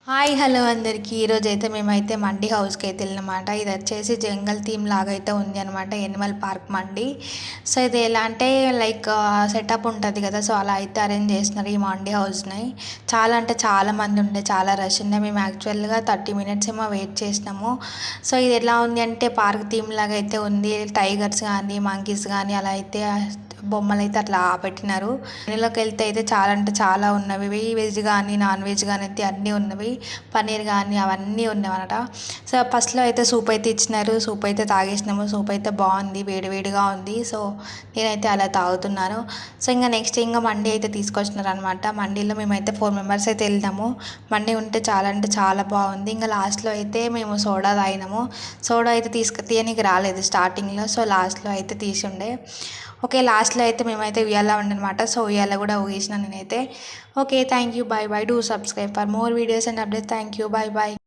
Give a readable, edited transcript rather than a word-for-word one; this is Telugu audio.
హాయ్ హలో అందరికీ ఈరోజైతే మేమైతే మండి హౌస్కి అయితే వెళ్ళినమాట. ఇది వచ్చేసి జంగల్ థీమ్ లాగా అయితే ఉంది అనమాట, ఎనిమల్ పార్క్ మండి. సో ఇది ఎలా అంటే లైక్ సెటప్ ఉంటుంది కదా, సో అలా అయితే అరేంజ్ చేస్తున్నారు ఈ మండి హౌస్ని. చాలా అంటే చాలా మంది ఉండే, చాలా రష్ ఉండే. మేము యాక్చువల్గా 30 మినిట్స్ ఏమో వెయిట్ చేసినాము. సో ఇది ఎలా ఉంది అంటే పార్క్ థీమ్ లాగా అయితే ఉంది. టైగర్స్ కానీ మంకీస్ కానీ అలా అయితే బొమ్మలు అయితే అట్లా పెట్టినారు. ఇందులోకి వెళ్తే అయితే చాలా అంటే చాలా ఉన్నవి, వెజ్ కానీ నాన్ వెజ్ కానీ అయితే అన్నీ ఉన్నవి. పన్నీర్ కానీ అవన్నీ ఉన్నవన్నమాట. సో ఫస్ట్లో అయితే సూప్ అయితే ఇచ్చినారు, సూప్ అయితే తాగేసినాము. సూప్ అయితే బాగుంది, వేడివేడిగా ఉంది. సో నేనైతే అలా తాగుతున్నాను. సో ఇంకా నెక్స్ట్ ఇంకా మండి అయితే తీసుకొచ్చినారు అనమాట. మండీలో మేమైతే 4 మెంబర్స్ అయితే వెళ్దాము. మండి ఉంటే చాలా అంటే చాలా బాగుంది. ఇంకా లాస్ట్లో అయితే మేము సోడా తాగినాము. సోడా అయితే తీయనికి రాలేదు స్టార్టింగ్లో, సో లాస్ట్లో అయితే తీసి ఉండే. ఓకే, లాస్ట్లో అయితే మేమైతే ఉయ్యాల ఉండనమాట. సో ఉయ్యాల కూడా ఊగేసిన నేనైతే. Okay, thank you, bye bye. Do subscribe for more videos and updates. Thank you, bye bye.